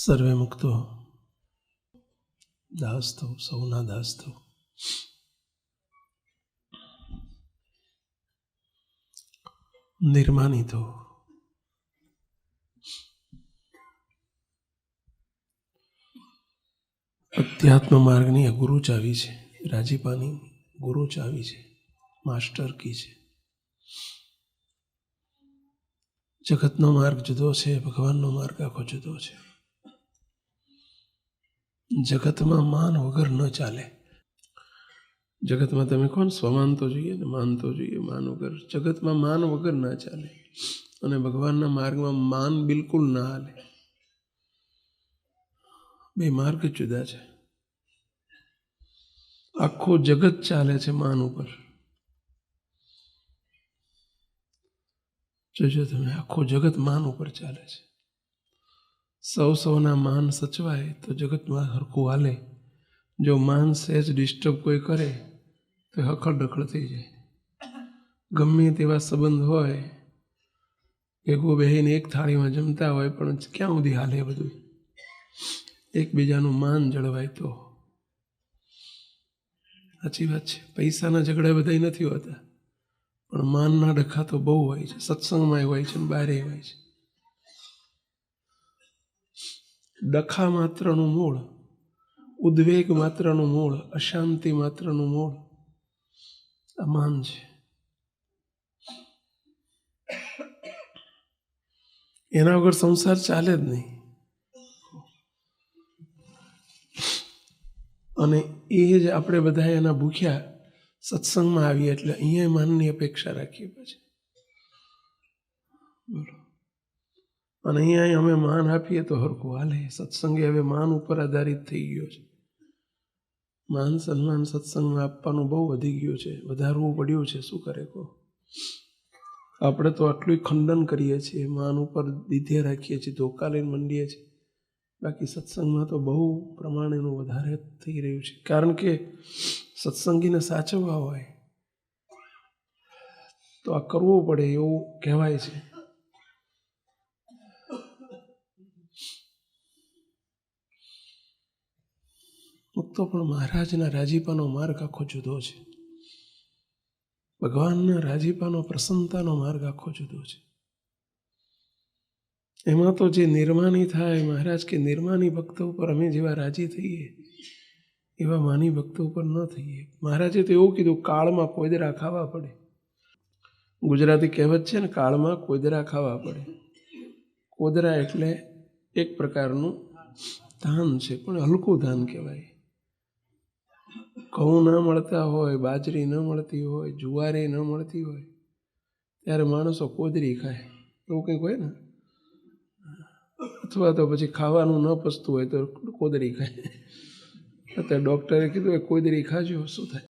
સર્વે મુક્તો દાસ થો, સૌના દાસ થો. નિર્માની થો. અધ્યાત્મ માર્ગની આ ગુરુ ચાવી છે, રાજીપાની ગુરુ ચાવી છે, માસ્ટર કી છે. જગતનો માર્ગ જુદો છે, ભગવાનનો માર્ગ આખો જુદો છે. જગતમાં માન વગર ન ચાલે. જગતમાં તમે કોણ સ્વમાન તો જોઈએ ને, માન તો જોઈએ. માન વગર જગતમાં માન વગર ના ચાલે, અને ભગવાનના માર્ગમાં માન બિલકુલ ના હાલે. બે માર્ગ જુદા છે. આખું જગત ચાલે છે માન ઉપર. જોજો તમે, આખું જગત માન ઉપર ચાલે છે. સૌના માન સચવાય તો જગતમાં હરખું હાલે. જો માન સહેજ ડિસ્ટર્બ કોઈ કરે તો હખડ ડખડ થઈ જાય. ગમે તેવા સંબંધ હોય, ભેગું બેહીને એક થાળીમાં જમતા હોય, પણ ક્યાં સુધી હાલે બધું? એકબીજાનું માન જળવાય તો. સાચી વાત છે. પૈસાના ઝઘડા બધા નથી હોતા, પણ માનના ડખા તો બહુ હોય છે. સત્સંગમાં હોય છે ને બહારે હોય છે. ડખા માત્રનું મૂળ, ઉદ્વેગ માત્રનું મૂળ, અશાંતિ માત્રનું મૂળ આ માન છે. એના વગર સંસાર ચાલે જ નહીં. અને એ જ આપણે બધા એના ભૂખ્યા સત્સંગમાં આવીએ એટલે અહીંયા માનની અપેક્ષા રાખીએ પછી. બોલો. અને અહીંયા અમે માન આપીએ તો હરખું હાલે. સત્સંગે હવે માન ઉપર આધારિત થઈ ગયો છે. માન સન્માન સત્સંગમાં આપવાનું બહુ વધી ગયું છે, વધારવું પડ્યું છે. શું કરે કહો? આપણે તો આટલું ખંડન કરીએ છીએ, માન ઉપર દીધે રાખીએ છીએ, ધોકા લઈને મંડીએ છીએ. બાકી સત્સંગમાં તો બહુ પ્રમાણેનું વધારે થઈ રહ્યું છે. કારણ કે સત્સંગીને સાચવવા હોય તો આ કરવું પડે એવું કહેવાય છે. મુક્તો પણ મહારાજના રાજીપાનો માર્ગ આખો જુદો છે. ભગવાનના રાજીપાનો, પ્રસન્નતાનો માર્ગ આખો જુદો છે. એમાં તો જે નિર્માની થાય, મહારાજ કે નિર્માની ભક્તો ઉપર અમે જેવા રાજી થઈએ એવા માની ભક્તો ઉપર ન થઈએ. મહારાજે તો એવું કીધું, કાળમાં કોયદરા ખાવા પડે. ગુજરાતી કહેવત છે ને, કાળમાં કોયદરા ખાવા પડે. કોદરા એટલે એક પ્રકારનું ધાન છે, પણ હલકું ધાન કહેવાય. ઘઉં ન મળતા હોય, બાજરી ન મળતી હોય, જુવારે ન મળતી હોય, ત્યારે માણસો કોદરી ખાય. એવું કંઈક હોય ને. અથવા તો પછી ખાવાનું ન પચતું હોય તો કોદરી ખાય. અત્યારે ડૉક્ટરે કીધું એ કોદરી ખાજો, શું થાય?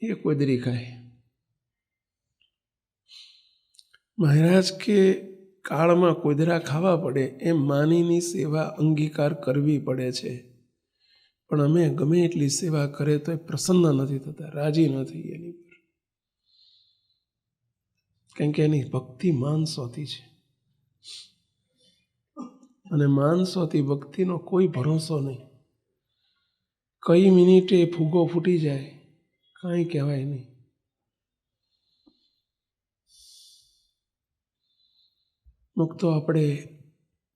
એ કોદરી ખાય. મહારાજ કે કાળમાં કોદરા ખાવા પડે એમ માનીની સેવા અંગીકાર કરવી પડે છે. પણ અમે ગમે એટલી સેવા કરે તો પ્રસન્ન નથી થતા, રાજી ન થઈ એની પર. કારણ કે એની ભક્તિ માનસોથી છે, અને માનસોથી ભક્તિનો કોઈ ભરોસો નહીં. કઈ મિનિટે ફૂગો ફૂટી જાય કાંઈ કહેવાય નહીં. મુક્તો આપણે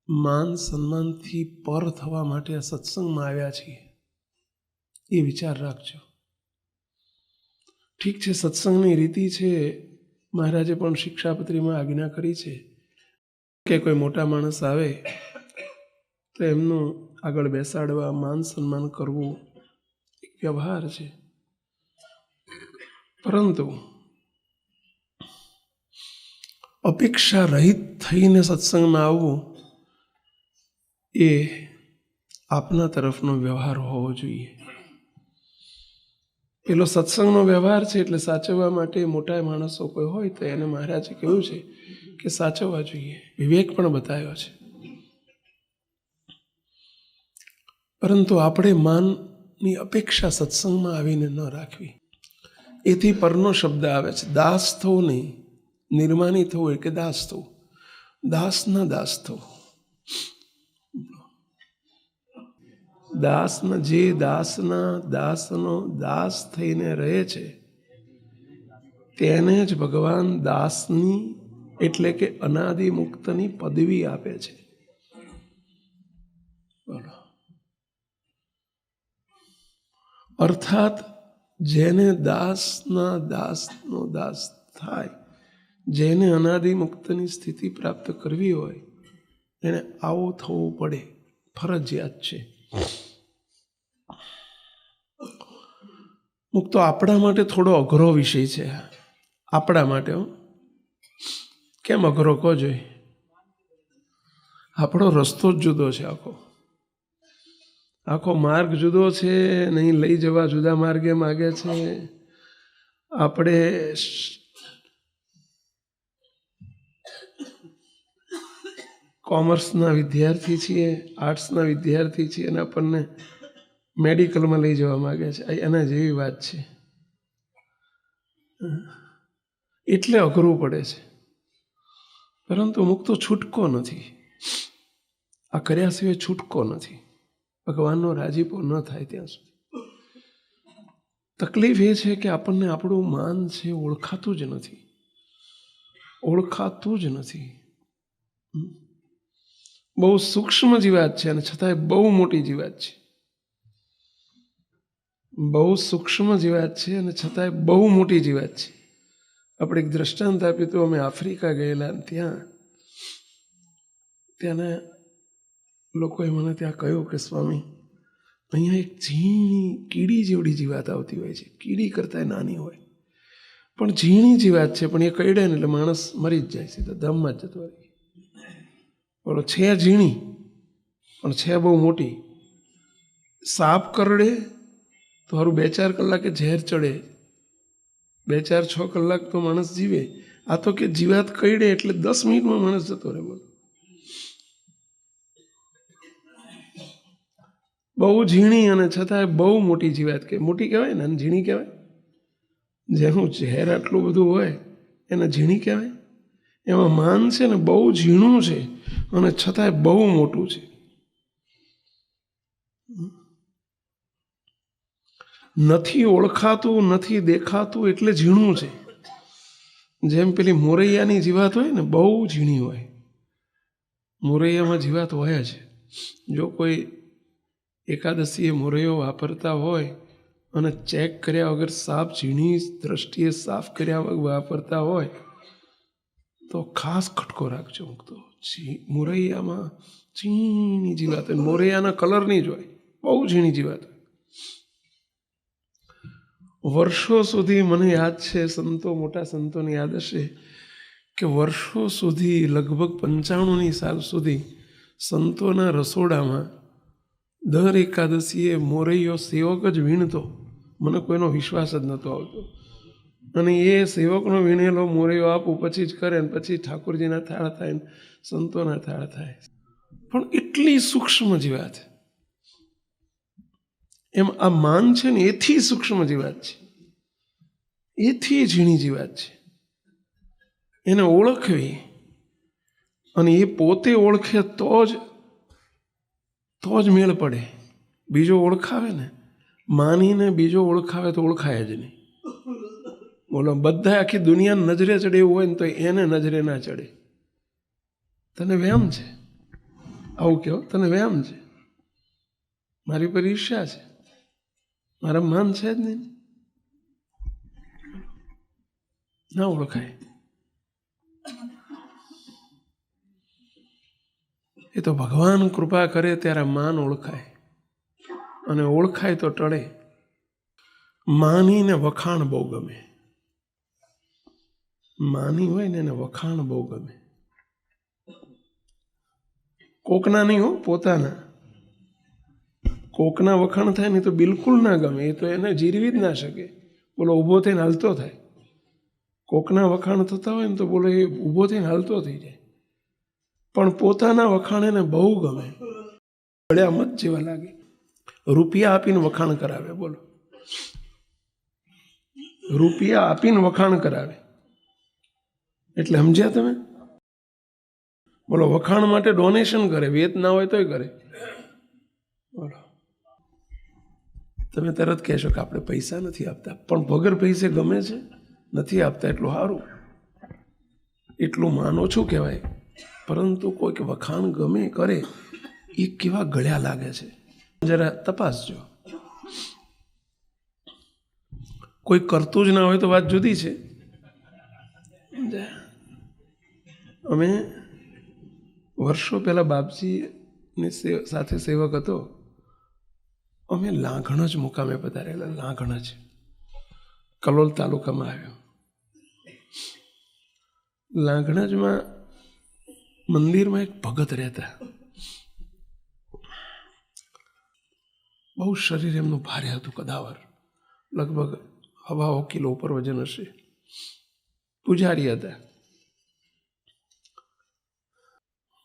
માન સન્માનથી પર થવા માટે આ સત્સંગમાં આવ્યા છીએ, એ વિચાર રાખજો. ઠીક છે, સત્સંગની રીતિ છે. મહારાજે પણ શિક્ષાપત્રીમાં આજ્ઞા કરી છે કે કોઈ મોટા માણસ આવે તો એમનું આગળ બેસાડવા, માન સન્માન કરવું એક વ્યવહાર છે. પરંતુ અપેક્ષા રહિત થઈને સત્સંગમાં આવવું એ આપના તરફનો વ્યવહાર હોવો જોઈએ. પેલો સત્સંગનો વ્યવહાર છે એટલે સાચવવા માટે મોટા માણસો કોઈ હોય તો એને મહારાજે કહ્યું છે કે સાચવવા જોઈએ. વિવેક પણ બતાવ્યો છે. પરંતુ આપણે માનની અપેક્ષા સત્સંગમાં આવીને ન રાખવી. એથી પરનો શબ્દ આવે છે. દાસ થવું નહીં, નિર્માની થવું એટલે દાસ થવું. દાસના દાસ થવું. દાસના જે દાસના દાસનો દાસ થઈને રહે છે તેને જ ભગવાન દાસની એટલે કે અનાદિ મુક્તની પદવી આપે છે. બોલો. અર્થાત જેને દાસના દાસનો દાસ થાય, જેને અનાદિ મુક્તની સ્થિતિ પ્રાપ્ત કરવી હોય એને આવું થવું પડે, ફરજિયાત છે. મુક્તો આપણા માટે થોડો અઘરો વિષય છે. આપણા માટે કેમ અઘરો કહો જોઈએ? આપણો રસ્તો જ જુદો છે. આખો માર્ગ જુદો છે. નહીં લઈ જવા જુદા માર્ગે માગે છે. આપણે કોમર્સના વિદ્યાર્થી છીએ, આર્ટ્સના વિદ્યાર્થી છીએ અને આપણને મેડિકલમાં લઈ જવા માગે છે. એના જેવી વાત છે. એટલે અઘરું પડે છે. પરંતુ મુક્તો છૂટકો નથી. આ કર્યા સિવાય છૂટકો નથી. ભગવાનનો રાજીપો ન થાય ત્યાં સુધી. તકલીફ એ છે કે આપણને આપણું માન છે ઓળખાતું જ નથી. ઓળખાતું જ નથી. બહુ સૂક્ષ્મ જીવાત છે અને છતાંય બહુ મોટી જીવાત છે. બહુ સૂક્ષ્મ જીવાત છે અને છતાંય બહુ મોટી જીવાત છે. આપણે એક દ્રષ્ટાંત આપ્યું તો અમે આફ્રિકા ગયેલા, ત્યાંના લોકોએ મને ત્યાં કહ્યું કે સ્વામી, અહીંયા એક ઝીણી કીડી જેવડી જીવાત આવતી હોય છે. કીડી કરતાં નાની હોય પણ ઝીણી જીવાત છે, પણ એ કરડે ને એટલે માણસ મરી જ જાય છે, તો દમમાં જ જતો રહે. બોલો, છે ઝીણી પણ છે બહુ મોટી. સાપ કરડે તો સારું 2-4 કલાકે ઝેર ચડે, 2-4-6 કલાક તો માણસ જીવે. આ તો કે જીવાત કરડે એટલે 10 મિનિટમાં માણસ જતો રહે. બોલો, બહુ ઝીણી અને છતાંય બહુ મોટી જીવાત. કે મોટી કહેવાય ને, ઝીણી કહેવાય? જેનું ઝેર આટલું બધું હોય એને ઝીણી કહેવાય? એમાં માન છે ને બહુ ઝીણું છે અને છતાંય બહુ મોટું છે. નથી ઓળખાતું, નથી દેખાતું એટલે ઝીણું છે. જેમ પેલી મોરૈયાની જીવાત હોય ને, બહુ ઝીણી હોય. મોરૈયામાં જીવાત હોય જ. જો કોઈ એકાદશીએ મોરૈયો વાપરતા હોય અને ચેક કર્યા વગર સાફ ઝીણી દ્રષ્ટિએ સાફ કર્યા વગર વાપરતા હોય તો ખાસ ખટકો રાખજો. તો મોરૈયામાં ઝીણી જીવાત હોય. મોરૈયાના કલરની જ હોય, બહુ ઝીણી જીવાત હોય. વર્ષો સુધી મને યાદ છે, સંતો, મોટા સંતોને યાદ હશે કે વર્ષો સુધી, લગભગ 95ની સાલ સુધી સંતોના રસોડામાં દર એકાદશીએ મોરૈયો સેવક જ વીણતો. મને કોઈનો વિશ્વાસ જ નહોતો આવતો. અને એ સેવકનો વીણેલો મોરૈયો આપું પછી જ કરે ને પછી ઠાકોરજીના થાળ થાય ને સંતોના થાળ થાય. પણ એટલી સૂક્ષ્મ જીવાત. એમ આ માન છે ને એથી સૂક્ષ્મ જીવાત છે, એથી ઝીણી જીવાત છે. એને ઓળખવી અને એ પોતે ઓળખે તો જ મેળ પડે. બીજો ઓળખાવે ને, માનીને બીજો ઓળખાવે તો ઓળખાય જ નહીં. બોલો, બધા આખી દુનિયાને નજરે ચડે એવું હોય ને તો એને નજરે ના ચડે. તને વ્યામ છે, આવું કહો, તને વ્યામ છે, મારી પર ઈર્ષ્યા છે, મારા માન છે જ નહીં, ના ઓળખાય. એ તો ભગવાન કૃપા કરે ત્યારે માન ઓળખાય, અને ઓળખાય તો ટળે. માનીને વખાણ બહુ ગમે. માની હોય ને એને વખાણ બહુ ગમે. કોકના નહીં હો, પોતાના. કોકના વખાણ થાય ને તો બિલકુલ ના ગમે. એ તો એને જીરવી જ ના શકે. બોલો, ઊભો થઈને હાલતો થાય. કોકના વખાણ થતા હોય ને તો બોલો એ ઊભો થઈને હાલતો થઈ જાય. પણ પોતાના વખાણ એને બહુ ગમે. ભળ્યા મત જેવા લાગે. રૂપિયા આપીને વખાણ કરાવે. બોલો, રૂપિયા આપીને વખાણ કરાવે એટલે સમજ્યા તમે? બોલો, વખાણ માટે ડોનેશન કરે, વેત ના હોય તોય કરે. બોલો, તમે તરત કહેશો કે આપણે પૈસા નથી આપતા, પણ વગર પૈસે ગમે છે, નથી આપતા એટલું સારું, એટલું માન ઓછું કહેવાય. પરંતુ કોઈક વખાણ ગમે કરે એ કેવા ગળ્યા લાગે છે, જરા તપાસજો. કોઈ કરતું જ ના હોય તો વાત જુદી છે. અમે વર્ષો પહેલાં બાપજીની સાથે સેવક હતો, અમે લાંઘણ જ મુકામે પધારેલા. લાંઘણ જ કલોલ તાલુકામાં આવ્યો. લાંઘણજમાં મંદિરમાં એક ભગત રહેતા. બહુ શરીર એમનું ભારે હતું, કદાવર, લગભગ 1.5 કિલો ઉપર વજન હશે. પૂજારી હતા.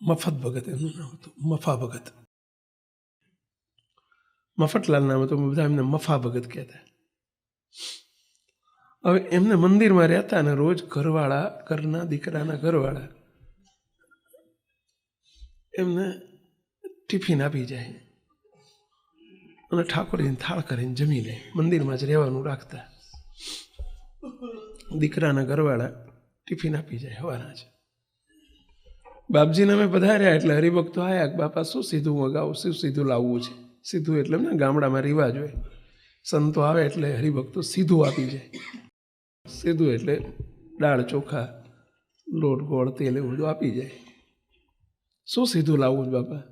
મફત ભગત એમનું નામ હતું, મફા ભગત. મફતલાલ નામ હતું, બધા એમને મફા ભગત કહેતા. હવે એમને મંદિરમાં રહેતા ને રોજ ઘરવાળા, ઘરના દીકરાના ઘરવાળા એમને ટિફિન આપી જાય અને ઠાકોરજીને થાળ કરીને જમી લે. મંદિરમાં જ રહેવાનું રાખતા. દીકરાના ઘરવાળા ટિફિન આપી જાય હવાના જ. બાપજીને અમે પધાર્યા એટલે હરિભક્તો આવ્યા કે બાપા શું સીધું મગાવું, શું સીધું લાવવું છે. સીધું એટલે ને ગામડામાં રિવાજ હોય, સંતો આવે એટલે હરિભક્તો સીધું આપી જાય. સીધું એટલે દાળ ચોખા, લોટ, ગોળ, તેલ એવું બધું આપી જાય. શું સીધું લાવવું જ બાપા?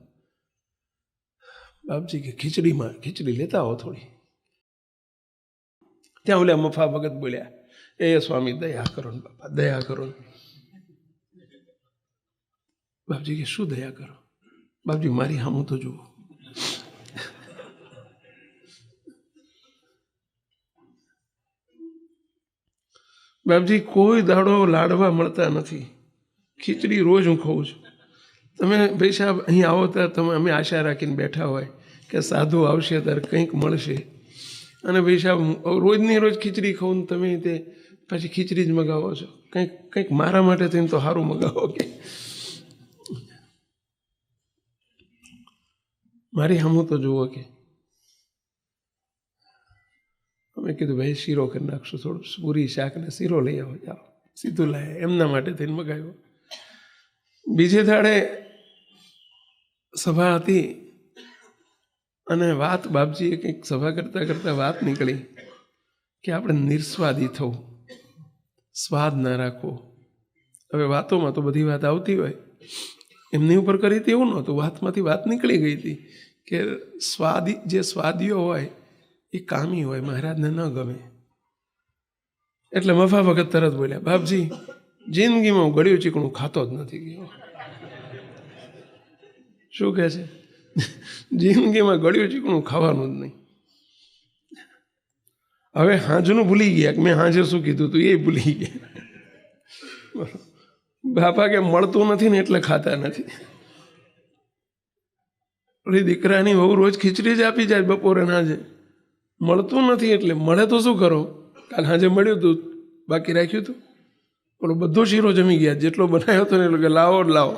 બાપજી કે ખીચડી લેતા આવો થોડી. ત્યાં ઓલા મફા ભગત બોલ્યા, એ સ્વામી દયા કરો ને બાપા, દયા કરો ને. બાપજી કે શું દયા કરો? બાપજી મારી સામું તો જુઓ. બાપજી કોઈ દાડો લાડવા મળતા નથી, ખીચડી રોજ હું ખાઉં છું. તમે ભાઈ સાહેબ અહીં આવો ત્યારે તમે અમે આશા રાખીને બેઠા હોય કે સાધુ આવશે ત્યારે કંઈક મળશે, અને ભાઈ સાહેબ રોજની રોજ ખીચડી ખાવું ને તમે તે પછી ખીચડી જ મગાવો છો. કંઈક મારા માટે થઈને તો સારું મગાવો કે મારી સામું તો જુઓ કે. અમે કીધું ભાઈ શીરો કરી નાખશું, થોડું પૂરી શાક ને શીરો લઈ આવો, જાઓ. સીધું લાયા, એમના માટે થઈને મગાવ્યો. બીજે દાડે સભા હતી અને વાત બાપજીએ કંઈક સભા કરતાં કરતાં વાત નીકળી કે આપણે નિર્સ્વાદી થવું, સ્વાદ ના રાખવો. હવે વાતોમાં તો બધી વાત આવતી હોય, એમની ઉપર કરી હતી એવું નહોતું, વાતમાંથી વાત નીકળી ગઈ હતી કે જે સ્વાદીઓ હોય એ કામી હોય, મહારાજને ન ગમે. એટલે મફા ભગત તરત બોલ્યા, બાપજી જિંદગીમાં હું ગળ્યું ચીકણું ખાતો જ નથી ગયો. શું કહે છે? જિંદગીમાં ગળ્યું ચીકણું ખાવાનું જ નહીં. હવે હાંજનું ભૂલી ગયા કે મેં હાંજે શું કીધું તું એ ભૂલી ગયા. બાપા કે મળતું નથી ને એટલે ખાતા નથી. દીકરાની વહુ રોજ ખીચડી જ આપી જાય બપોરે હાંજે. મળતું નથી એટલે મળે તો શું કરો? કાલ હાંજે મળ્યું હતું, બાકી રાખ્યું હતું. બોલો બધો શીરો જમી ગયા, જેટલો બનાવ્યો હતો ને એટલો કે લાવો લાવો.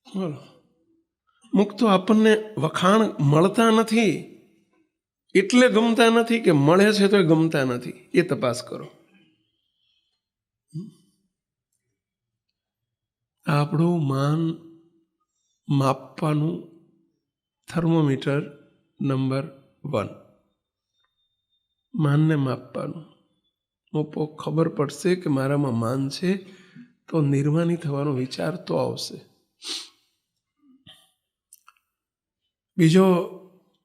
બોલો મુક તો આપણને વખાણ મળતા નથી એટલે ગમતા નથી કે મળે છે તો ગમતા નથી, એ તપાસ કરો. આપણું માન માપવાનું થર્મોમીટર નંબર 1. માનને માપવાનું. ખબર પડશે કે મારામાં માન છે તો નિર્માની થવાનો વિચાર તો આવશે. બીજો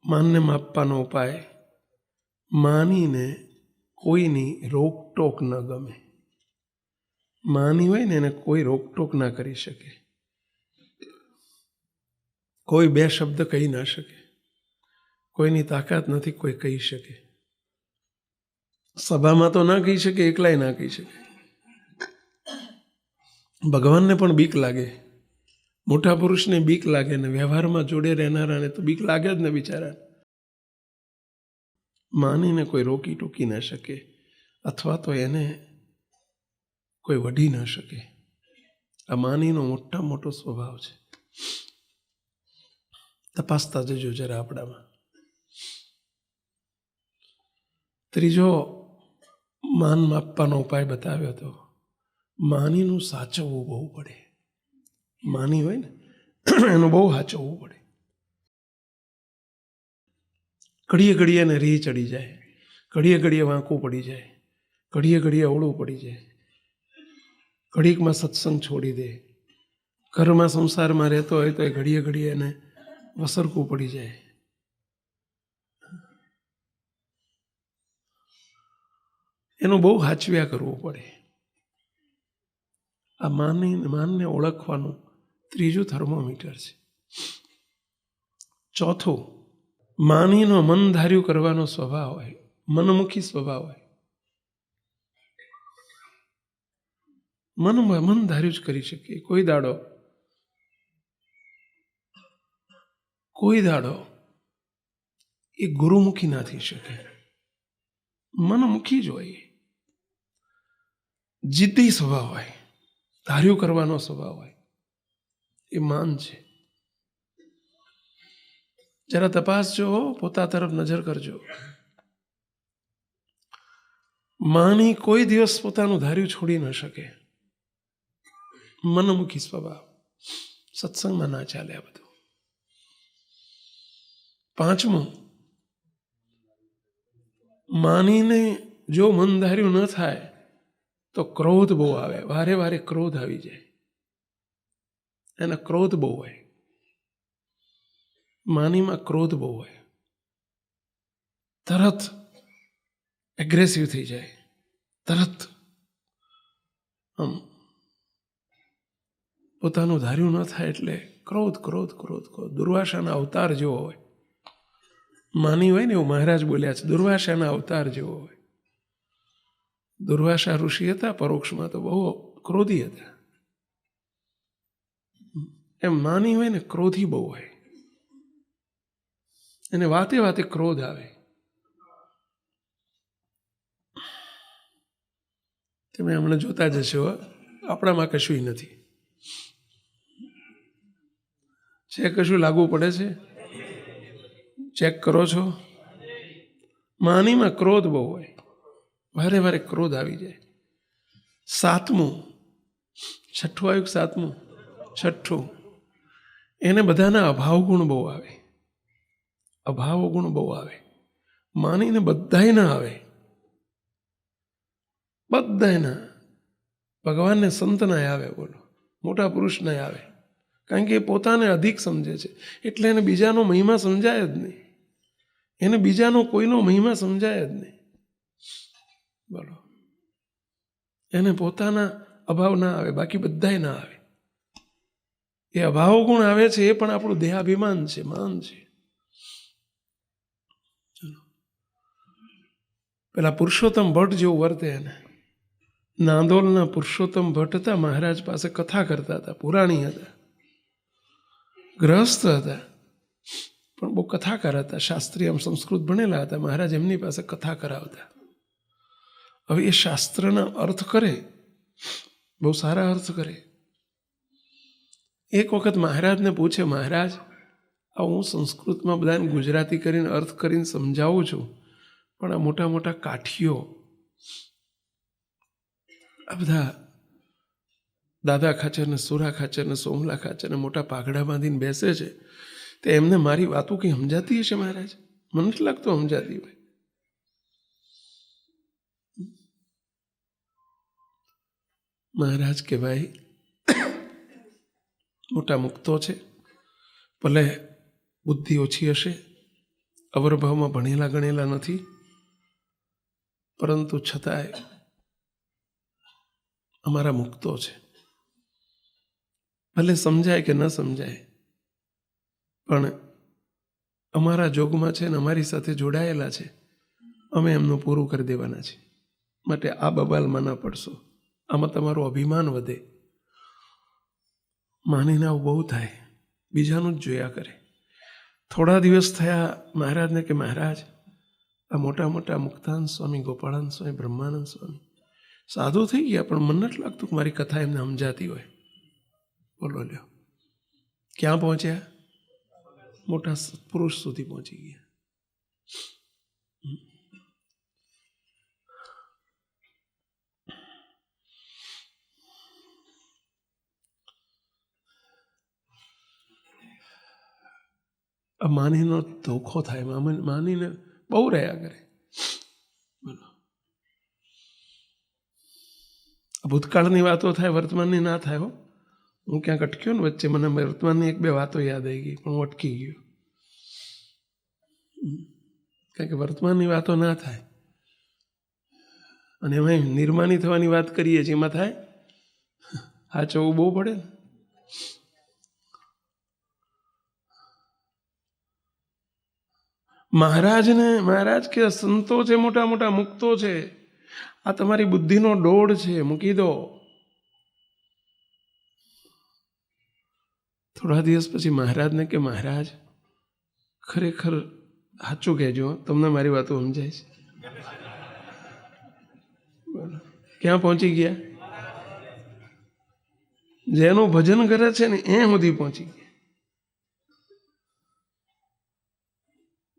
માનને માપવાનો ઉપાય, માનીને કોઈની રોકટોક ન ગમે. માની હોય ને એને કોઈ રોકટોક ના કરી શકે, કોઈ 2 શબ્દ કહી ના શકે, કોઈની તાકાત નથી કોઈ કહી શકે. સભામાં તો ના કહી શકે, એકલાય ના કહી શકે. ભગવાનને પણ બીક લાગે, મોટા પુરુષને બીક લાગે, ને વ્યવહારમાં જોડે રહેનારાને તો બીક લાગે જ ને બિચારા. માનીને કોઈ રોકી ટોકી ના શકે, અથવા તો એને કોઈ વઢી ના શકે. આ માનીનો મોટો સ્વભાવ છે. તપાસતા જજો જરા આપણામાં. ત્રીજો માન માપવાનો ઉપાય બતાવ્યો હતો. માનીનું સાચવવું બહુ પડે. માની હોય ને એનું બહુ સાચવવું પડે. ઘડીએ ઘડીએ એને રી ચડી જાય, ઘડીએ ઘડીએ વાંકું પડી જાય, ઘડીએ ઘડીએ અવળું પડી જાય, ઘડીકમાં સત્સંગ છોડી દે, ઘરમાં સંસારમાં રહેતો હોય તો એ ઘડીએ ઘડીએ એને વસરકું પડી જાય. એનું બહુ હાચવ્યા કરવું પડે. આ માનને ઓળખવાનું ત્રીજું થર્મોમીટર છે. ચોથું, માનીનો મન ધાર્યું કરવાનો સ્વભાવ હોય, મનમુખી સ્વભાવ હોય. મન ધાર્યું જ કરી શકે. કોઈ દાડો એ ગુરુમુખી ના થઈ શકે. મનમુખી જ હોય. જિદ્દી સ્વભાવ હોય, ધાર્યું કરવાનો સ્વભાવ હોય, એ માન છે. જરા તપાસજો, પોતા તરફ નજર કરજો. માની કોઈ દિવસ પોતાનું ધાર્યું છોડી ન શકે. મનમુખી સ્વભાવ. સત્સંગમાં ના ચાલે આ બધું. પાંચમું, માનીને જો મન ધાર્યું ન થાય તો ક્રોધ બહુ આવે. વારે વારે ક્રોધ આવી જાય. એના ક્રોધ બહુ હોય. માનીમાં ક્રોધ બહુ હોય. તરત એગ્રેસિવ થઈ જાય. તરત આમ પોતાનું ધાર્યું ન થાય એટલે ક્રોધ ક્રોધ ક્રોધ ક્રોધ. દુર્વાસાના અવતાર જેવો હોય. માની હોય ને એવું મહારાજ બોલ્યા છે, દુર્વાસાના અવતાર જેવો હોય. દુર્વાસા ઋષિ હતા, પરોક્ષમાં તો બહુ ક્રોધી હતા. એમ માની હોય ને ક્રોધી બહુ હોય. એને વાતે વાતે ક્રોધ આવે. તમે હમણાં જોતા જશો, આપણામાં કશું નથી. છે કશું લાગુ પડે છે? ચેક કરો છો? માનીમાં ક્રોધ બહુ હોય. વારે વારે ક્રોધ આવી જાય. સાતમું, છઠ્ઠું આવ્યું. સાતમું, છઠ્ઠું, એને બધાના અભાવ ગુણ બહુ આવે. અભાવ ગુણ બહુ આવે. માનીને બધાય ના આવે. બધાયના. ભગવાનને સંતના આવે, બોલો, મોટા પુરુષના આવે. કારણ કે એ પોતાને અધિક સમજે છે, એટલે એને બીજાનો મહિમા સમજાય જ નહીં. એને બીજાનો કોઈનો મહિમા સમજાય જ નહીં. બોલો, એને પોતાના અભાવ ના આવે, બાકી બધાય ના આવે. એ અભાવ ગુણ આવે છે એ પણ આપણું દેહાભિમાન છે, માન છે. ચલો, પેલા પુરુષોત્તમ ભટ્ટ જેવું વર્તે. એને નાંદોલના પુરુષોત્તમ ભટ્ટ હતા, મહારાજ પાસે કથા કરતા હતા. પુરાણી હતા, ગ્રહસ્થ હતા, પણ બહુ કથાકાર હતા. શાસ્ત્રીય સંસ્કૃત ભણેલા હતા. મહારાજ એમની પાસે કથા કરાવતા. હવે એ શાસ્ત્રના અર્થ કરે, બહુ સારા અર્થ કરે. એક વખત મહારાજને પૂછે, મહારાજ, આ હું સંસ્કૃતમાં બધાને ગુજરાતી કરીને અર્થ કરીને સમજાવું છું, પણ આ મોટા મોટા કાઠીઓ, આ બધા દાદા ખાચર ને સુરા ખાચર ને સોમલા ખાચર ને મોટા પાઘડા બાંધીને બેસે છે, તો એમને મારી વાતો કંઈ સમજાતી હશે મહારાજ? મને નથી લાગતું સમજાતી હોય. મહારાજ કે ભાઈ, મોટા મુક્તો છે, ભલે બુદ્ધિ ઓછી હશે, અવરભાવમાં ભણેલા ગણેલા નથી, પરંતુ છતાંય અમારા મુક્તો છે. ભલે સમજાય કે ન સમજાય, પણ અમારા જોગમાં છે ને અમારી સાથે જોડાયેલા છે. અમે એમનું પૂરું કરી દેવાના છે. માટે આ બબાલમાં ના પડશો. આમાં તમારું અભિમાન વધે. માનીને આવું બહુ થાય, બીજાનું જ જોયા કરે. થોડા દિવસ થયા મહારાજને કે મહારાજ, આ મોટા મોટા મુક્તાનંદ સ્વામી, ગોપાળાનંદ સ્વામી, બ્રહ્માનંદ સ્વામી સાધુ થઈ ગયા, પણ મને નથી લાગતું કે મારી કથા એમને સમજાતી હોય. બોલો લ્યો, ક્યાં પહોંચ્યા? મોટા સત્પુરુષ સુધી પહોંચી ગયા. આ માનીનો ધોખો થાય, માનીને બહુ રહ્યા કરે. બોલો, ભૂતકાળની વાતો થાય, વર્તમાનની ના થાય. હો, હું ક્યાંક અટક્યો ને વચ્ચે, મને વર્તમાનની એક બે વાતો યાદ આવી ગઈ, પણ હું અટકી ગયો. કારણ કે વર્તમાનની વાતો ના થાય, અને એમાં નિર્માની થવાની વાત કરીએ છીએ, એમાં થાય સાચવવું બહુ પડે ને. મહારાજ કે સંતો છે, મોટા મોટા મુક્તો છે, આ તમારી બુદ્ધિનો દોડ છે, મૂકી દો. થોડા દિવસ પછી મહારાજને કે મહારાજ ખરેખર સાચું કહેજો, તમને મારી વાતો સમજાય છે. ક્યાં પહોંચી ગયા? જેનું ભજન કરે છે ને એ સુધી પહોંચી ગયા.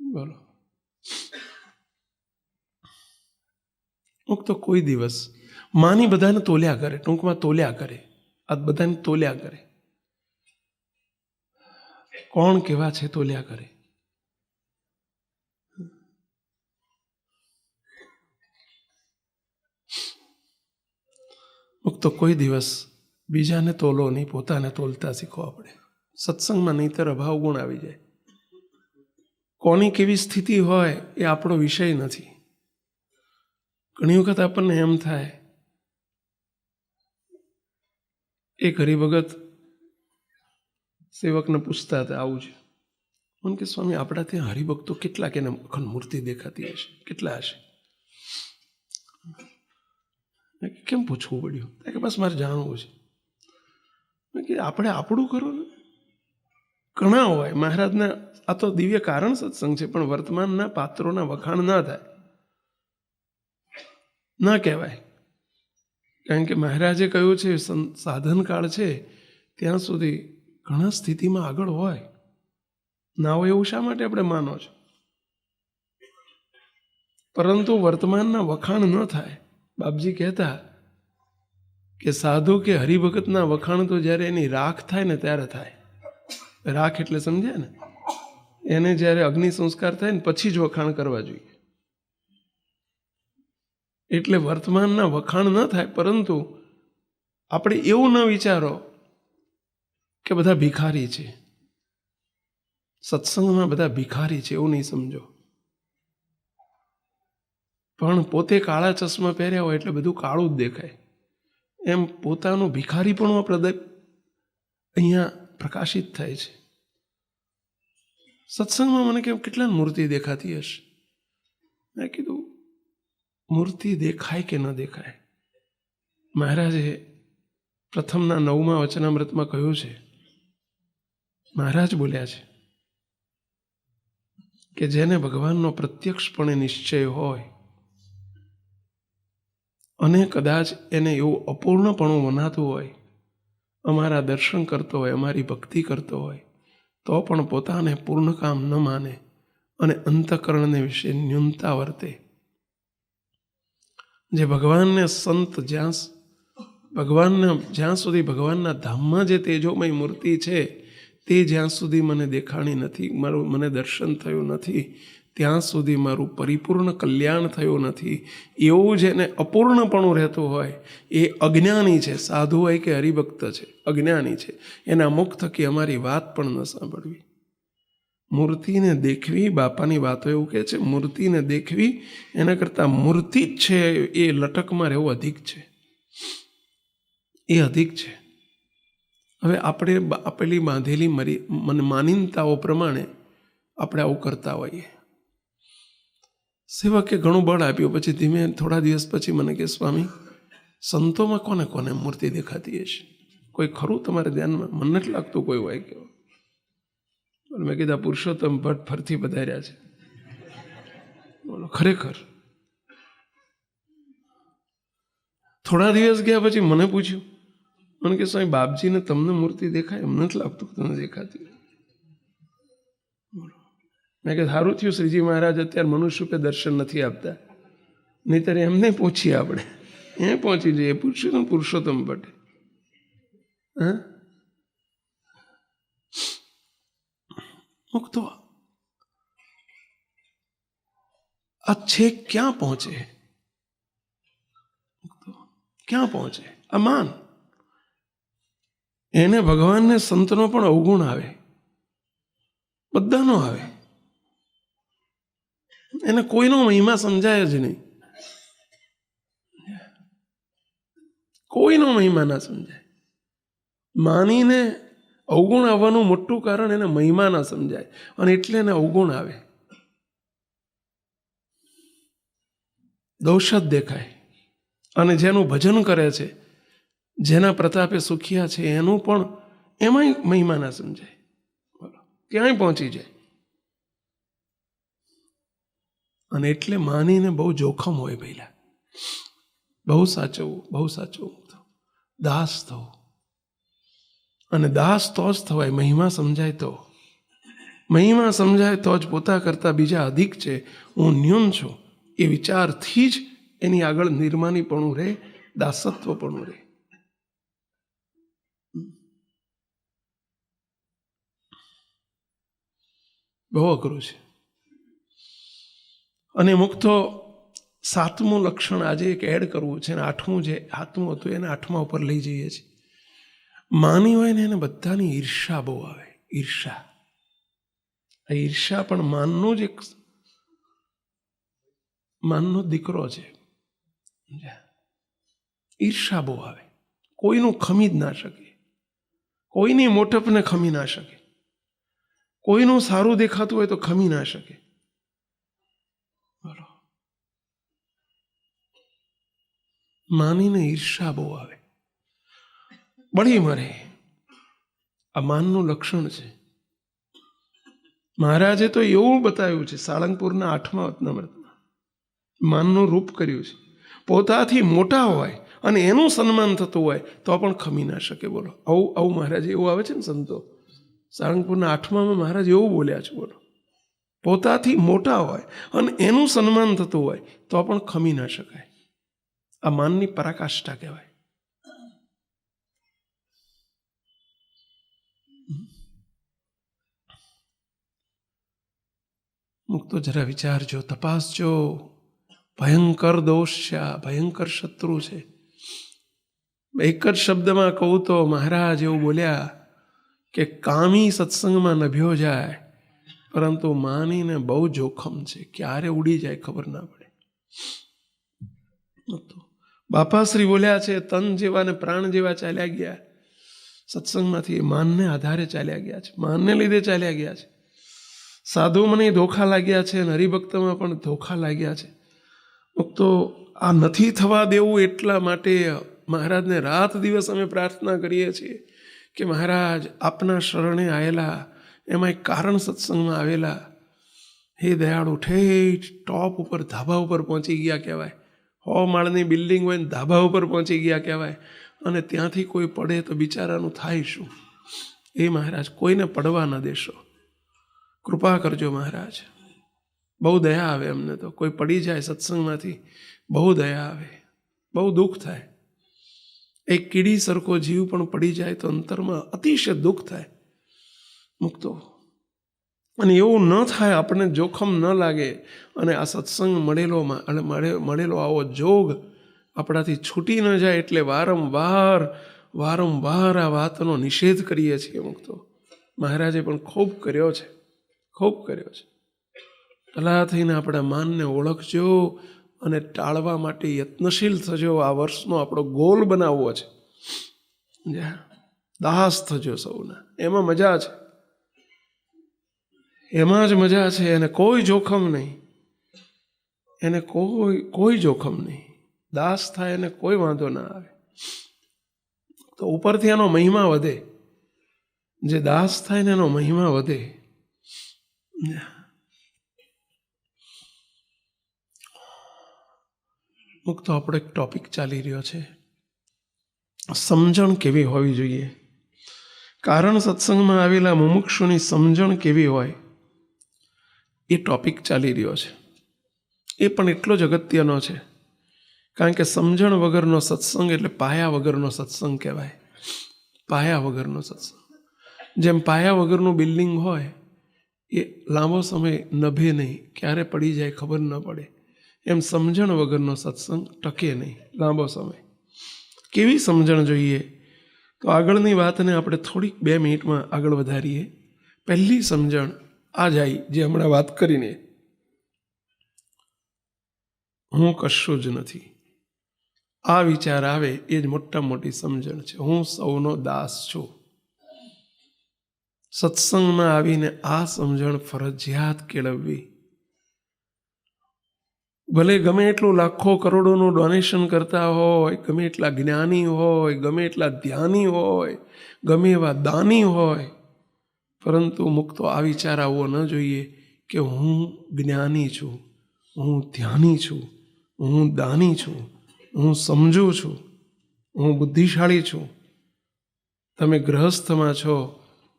બોલો, તો કોઈ દિવસ માની બધાને તોલ્યા કરે, ટૂંકમાં તોલ્યા કરે, આ બધાને તોલ્યા કરે. કોણ કેવા છે તોલ્યા કરે. તો કોઈ દિવસ બીજાને તોલો નહીં, પોતાને તોલતા શીખવા પડે. સત્સંગમાં નહીંતર અભાવ ગુણ આવી જાય. કોની કેવી સ્થિતિ હોય એ આપણો વિષય નથી. ઘણી વખત આપણને એમ થાય, એક હરિભગત સેવકને પૂછતા હતા આવું છે, મને કે સ્વામી આપણા ત્યાં હરિભક્તો કેટલા, કે અખંડ મૂર્તિ દેખાતી હશે, કેટલા હશે? કેમ પૂછવું પડ્યું? કે બસ મારે જાણવું છે. કે આપણે આપણું કરો ને. ઘણા હોય મહારાજના, આ તો દિવ્ય કારણ સત્સંગ છે, પણ વર્તમાનના પાત્રોના વખાણ ના થાય, ના કહેવાય. કારણ કે મહારાજે કહ્યું છે સાધનકાળ છે ત્યાં સુધી ઘણા સ્થિતિમાં આગળ હોય, ના હોય એવું શા માટે આપણે માનો છો? પરંતુ વર્તમાનના વખાણ ન થાય. બાપજી કહેતા કે સાધુ કે હરિભગતના વખાણ તો જ્યારે એની રાખ થાય ને ત્યારે થાય. રાખ એટલે સમજ્યા ને, એને જ્યારે અગ્નિ સંસ્કાર થાય ને પછી જ વખાણ કરવા જોઈએ. એટલે વર્તમાનના વખાણ ન થાય, પરંતુ આપણે એવું ન વિચારો કે બધા ભિખારી છે, સત્સંગમાં બધા ભિખારી છે, એવું નહીં સમજો. પણ પોતે કાળા ચશ્મા પહેર્યા હોય એટલે બધું કાળું જ દેખાય, એમ પોતાનું ભિખારી પણ અહીંયા પ્રકાશિત થાય છે. સત્સંગમાં મને કેમ કેટલા મૂર્તિ દેખાતી હશે? મેં કીધું મૂર્તિ દેખાય કે ન દેખાય, મહારાજે પ્રથમના 9મા વચનામૃતમાં કહ્યું છે, મહારાજ બોલ્યા છે કે જેને ભગવાનનો પ્રત્યક્ષપણે નિશ્ચય હોય અને કદાચ એને એવું અપૂર્ણપણું મનાતું હોય, અમારા દર્શન કરતો હોય, અમારી ભક્તિ કરતો હોય, તો પણ પોતાને પૂર્ણ કામ ન માને અને અંતઃકરણને વિશે ન્યૂનતા વર્તે. જે ભગવાનને સંત જ્યાં સુધી ભગવાનના ધામમાં જે તેજોમય મૂર્તિ છે તે જ્યાં સુધી મને દેખાણી નથી, મને દર્શન થયું નથી, ત્યાં સુધી મારું પરિપૂર્ણ કલ્યાણ થયું નથી. એવું જેને અપૂર્ણપણું રહેતું હોય એ અજ્ઞાની છે, સાધુ હોય કે હરિભક્ત છે, અજ્ઞાની છે. એના મુખ થકી અમારી વાત પણ ન સાંભળવી. મૂર્તિને દેખવી, બાપાની વાતો એવું કહે છે, મૂર્તિને દેખવી એના કરતાં મૂર્તિ જ છે એ લટકમાં રહેવું અધિક છે, એ અધિક છે. હવે આપણે આપેલી બાંધેલી માનીનતાઓ પ્રમાણે આપણે આવું કરતા હોઈએ. સેવકે ઘણું બળ આપ્યું, પછી ધીમે થોડા દિવસ પછી મને કે સ્વામી સંતોમાં કોને કોને મૂર્તિ દેખાતી હશે? કોઈ ખરું તમારે ધ્યાનમાં? મને નથી લાગતું કોઈ હોય કે. મેં કીધા પુરુષોત્તમ ભટ્ટ ફરથી પધાર્યા છે. બોલો, ખરેખર. થોડા દિવસ ગયા પછી મને પૂછ્યું, મને કે સ્વામી બાપજીને તમને મૂર્તિ દેખાય? એમ નથી લાગતું તમને દેખાતી. બોલો, મેં કે સારું થયું શ્રીજી મહારાજ અત્યારે મનુષ્ય રૂપે દર્શન નથી આપતા, નહીંતર એમને પહોંચીએ આપણે, એ પહોંચી જઈએ પુરુષોત્તમ ભટ્ટ. હા, તો આ છેક ક્યાં પહોંચે? ક્યાં પહોંચે આ માન? એને ભગવાનને સંતનો પણ અવગુણ આવે, બધાનો આવે. એને કોઈનો મહિમા સમજાય જ નહીં, કોઈનો મહિમા ના સમજાય. માનીને અવગુણ આવવાનું મોટું કારણ એને મહિમા ના સમજાય, અને એટલે એને અવગુણ આવે, દોષ જ દેખાય. અને જેનું ભજન કરે છે, જેના પ્રતાપે સુખિયા છે, એનું પણ એમાંય મહિમા ના સમજાય, ક્યાંય પહોંચી જાય. અને એટલે માનીને બહુ જોખમ હોય પહેલા, બહુ સાચવવું, બહુ સાચવવું, દાસ થવું. અને દાસ તો જ થવાય મહિમા સમજાય તો. મહિમા સમજાય તો જ પોતા કરતાં બીજા અધિક છે, હું ન્યૂન છું, એ વિચારથી જ એની આગળ નિર્માનીપણું રહે, દાસત્વપણું રહે. બહુ અઘરું છે. અને મુક્તો 7મું લક્ષણ આજે એક એડ કરવું છે, અને 8મું જે 7મું હતું એને 8મા ઉપર લઈ જઈએ છીએ. માની હોય ને એને બધાની ઈર્ષા બહુ આવે. ઈર્ષા, આ ઈર્ષા પણ માનનો જ એક માનનો દીકરો છે. ઈર્ષા બહુ આવે, કોઈનું ખમી જ ના શકે, કોઈની મોટપને ખમી ના શકે, કોઈનું સારું દેખાતું હોય તો ખમી ના શકે. બોલો, માનીને ઈર્ષા બહુ આવે, બળી મરે. આ માનનું લક્ષણ છે. મહારાજે તો એવું બતાવ્યું છે, સાળંગપુરના 8મા વતનામૃતમાં માનનું રૂપ કર્યું છે. પોતાથી મોટા હોય અને એનું સન્માન થતું હોય તો પણ ખમી ના શકે. બોલો, આવું મહારાજે એવું આવે છે ને સંતો. સાળંગપુરના 8મામાં મહારાજ એવું બોલ્યા છે. બોલો, પોતાથી મોટા હોય અને એનું સન્માન થતું હોય તો પણ ખમી ના શકાય. આ માનની પરાકાષ્ઠા કહેવાય. મુક્તો જરા વિચારજો, તપાસજો. ભયંકર દોષ છે, આ ભયંકર શત્રુ છે. એક જ શબ્દમાં કહું તો મહારાજ એવું બોલ્યા કે કામી સત્સંગમાં નભ્યો જાય, પરંતુ માનીને બહુ જોખમ છે, ક્યારે ઉડી જાય ખબર ના પડે. બાપાશ્રી બોલ્યા છે, તન જેવા ને પ્રાણ જેવા ચાલ્યા ગયા સત્સંગમાંથી, માનને આધારે ચાલ્યા ગયા છે, માનને લીધે ચાલ્યા ગયા છે. સાધુમાં મને ધોખા લાગ્યા છે અને હરિભક્તમાં પણ ધોખા લાગ્યા છે. તો આ નથી થવા દેવું, એટલા માટે મહારાજને રાત દિવસ અમે પ્રાર્થના કરીએ છીએ કે મહારાજ આપના શરણે આવેલા, એમાં એક કારણ સત્સંગમાં આવેલા, હે દયાળુ, ઠેઠ ટોપ ઉપર ધાબા ઉપર પહોંચી ગયા કહેવાય. 100 માળની બિલ્ડિંગ હોય ને ધાબા ઉપર પહોંચી ગયા કહેવાય. અને ત્યાંથી કોઈ પડે તો બિચારાનું થાય શું? એ મહારાજ કોઈને પડવા ન દેશો, કૃપા કરજો મહારાજ. બહુ દયા આવે અમને તો. કોઈ પડી જાય સત્સંગમાંથી, બહુ દયા આવે, બહુ દુઃખ થાય. એક કીડી સરખો જીવ પણ પડી જાય તો અંતરમાં અતિશય દુઃખ થાય. મુક્તો, અને એવું ન થાય, આપણને જોખમ ન લાગે, અને આ સત્સંગ મળેલો આવો જોગ આપણાથી છૂટી ન જાય, એટલે વારંવાર આ વાતનો નિષેધ કરીએ છીએ. મુક્તો મહારાજે પણ ખૂબ કર્યો છે, ખૂબ કર્યો છે. કલા થઈને આપણા માનને ઓળખજો અને ટાળવા માટે યત્નશીલ થજો. આ વર્ષનો આપણો ગોલ બનાવવો છે. દાસ થજો સૌના, એમાં મજા છે, એમાં જ મજા છે. એને કોઈ જોખમ નહીં, એને કોઈ જોખમ નહીં. દાસ થાય એને કોઈ વાંધો ના આવે. તો ઉપરથી એનો મહિમા વધે, જે દાસ થાય ને એનો મહિમા વધે. મુક્તો આપણો એક ટોપિક ચાલી રહ્યો છે, સમજણ કેવી હોવી જોઈએ. કારણ સત્સંગમાં આવેલા મુમુક્ષુની સમજણ કેવી હોય, એ ટોપિક ચાલી રહ્યો છે. એ પણ એટલો જ અગત્યનો છે, કારણ કે સમજણ વગરનો સત્સંગ એટલે પાયા વગરનો સત્સંગ કહેવાય. પાયા વગરનો સત્સંગ, જેમ પાયા વગરનું બિલ્ડિંગ હોય એ લાંબો સમય નભે નહીં, ક્યારે પડી જાય ખબર ન પડે. એમ સમજણ વગરનો સત્સંગ ટકે નહીં લાંબો સમય. કેવી સમજણ જોઈએ? તો આગળની વાતને આપણે થોડીક 2 મિનિટમાં આગળ વધારીએ. પહેલી સમજણ આ જાય જે હમણાં વાત કરીને, હું કશું જ નથી. આ વિચાર આવે એ જ મોટામાં મોટી સમજણ છે. હું સૌનો દાસ છું. સત્સંગમાં આવીને આ સમજણ ફરજિયાત કેળવવી. ભલે ગમે એટલું લાખો કરોડોનું ડોનેશન કરતા હોય, ગમે એટલા જ્ઞાની હોય, ગમે એટલા ધ્યાની હોય, ગમે એવા દાની હોય, પરંતુ મુક્તો આ વિચાર આવવો ન જોઈએ કે હું જ્ઞાની છું, હું ધ્યાની છું, હું દાની છું, હું સમજું છું, હું બુદ્ધિશાળી છું. તમે ગૃહસ્થમાં છો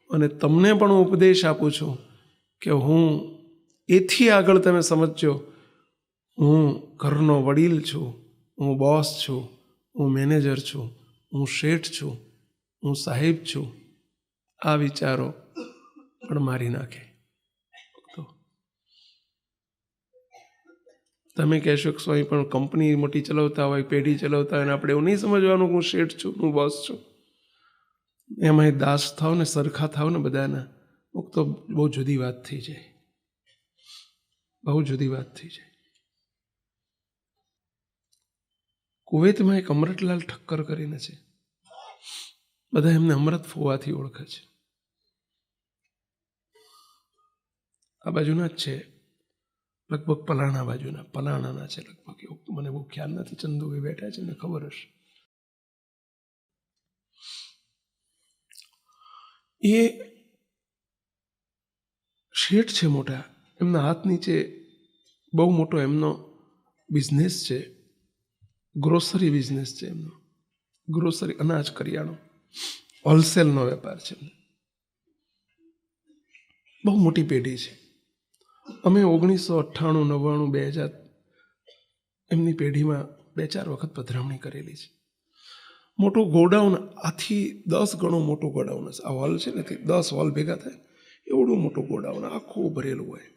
અને તમને પણ હું ઉપદેશ આપું છું કે હું એથી આગળ તમે સમજજો, હું ઘરનો વડીલ છું, હું બોસ છું, હું મેનેજર છું, હું શેઠ છું, હું સાહેબ છું. આ વિચારો પણ મારી નાખે. તો તમે કહેશો કે સ્વામી પણ કંપની મોટી ચલાવતા હોય, પેઢી ચલાવતા હોય, અને આપણે એવું નહીં સમજવાનું કે હું શેઠ છું, હું બોસ છું. એમાંય દાસ થાવ ને સરખા થાવ ને બધાના, તો બહુ જુદી વાત થઈ જાય. બહુ જુદી વાત થઈ જાય. કુવૈતમાં એક અમૃતલાલ ઠક્કર કરીને છે, બધા એમને અમૃત ફુવાથી ઓળખે છે. આ બાજુના જ છે, લગભગ પલાણા બાજુના, પલાણાના છે લગભગ, એવું મને બહુ ખ્યાલ નથી. ચંદુભાઈ બેઠા છે, મને ખબર હશે. એ શેઠ છે મોટા, એમના હાથ નીચે બહુ મોટો એમનો બિઝનેસ છે, ગ્રોસરી બિઝનેસ છે એમનો. ગ્રોસરી, અનાજ કરિયાણો, હોલસેલનો વેપાર છે. બહુ મોટી પેઢી છે. અમે 1998, 99, 2000 એમની પેઢીમાં 2-4 વખત પધરામણી કરેલી છે. મોટું ગોડાઉન, આથી 10 ગણું મોટું ગોડાઉન હશે. આ હોલ છે ને, 10 હોલ ભેગા થાય એવડું મોટું ગોડાઉન, આખું ભરેલું હોય.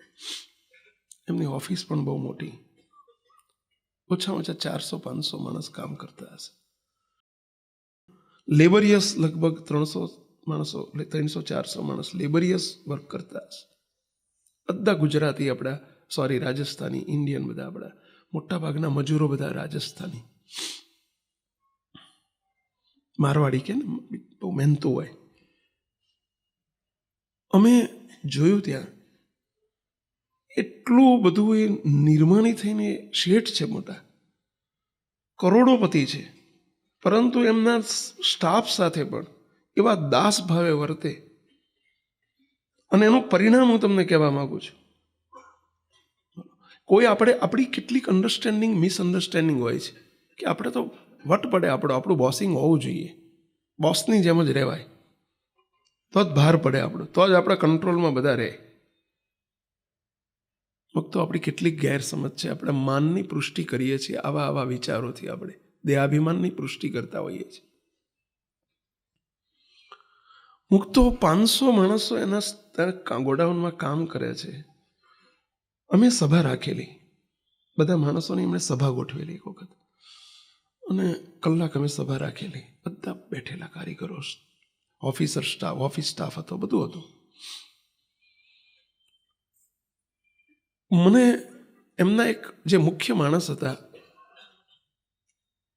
એમની ઓફિસ પણ બહુ મોટી, ઓછામાં ઓછા 400-500 માણસ કામ કરતા હશે. લેબરિયસ લગભગ 300 માણસો, 300-400 માણસ લેબરિયસ વર્ક કરતા હશે. બધા ગુજરાતી, આપણા રાજસ્થાની, ઇન્ડિયન, બધા આપણા મોટા ભાગના મજૂરો બધા રાજસ્થાની, મારવાડી કે ને, બહુ મહેનતું હોય. અમે જોયું ત્યાં એટલું બધું એ નિર્માણી થઈને શેઠ છે મોટા, કરોડોપતિ છે, પરંતુ એમના સ્ટાફ સાથે પણ એવા દાસ ભાવે વર્તે. અને એનું પરિણામ હું તમને કહેવા માંગુ છું. કોઈ આપણી કેટલીક અન્ડરસ્ટેન્ડિંગ, મિસઅન્ડરસ્ટેન્ડિંગ હોય છે કે આપણે તો વટ પડે આપણું બોસિંગ હોવું જોઈએ, બોસની જેમ જ રહેવાય, તો જ ભાર પડે આપણો, તો જ આપણા કંટ્રોલમાં બધા રહે. તો આપણી કેટલીક ગેરસમજ છે. આપણે માનની પુષ્ટિ કરીએ છીએ આવા વિચારોથી. આપણે દેહાભિમાનની પુષ્ટિ કરતા હોઈએ છીએ. મુક્તો 500 માણસો એના ગોડાઉનમાં કામ કરે છે. અમે સભા રાખેલી, બધા માણસોની એમણે સભા ગોઠવેલી એક વખત, અને કલાક અમે સભા રાખેલી. બધા બેઠેલા કારીગરો, ઓફિસર સ્ટાફ, ઓફિસ સ્ટાફ હતો, બધું હતું. મને એમના એક જે મુખ્ય માણસ હતા,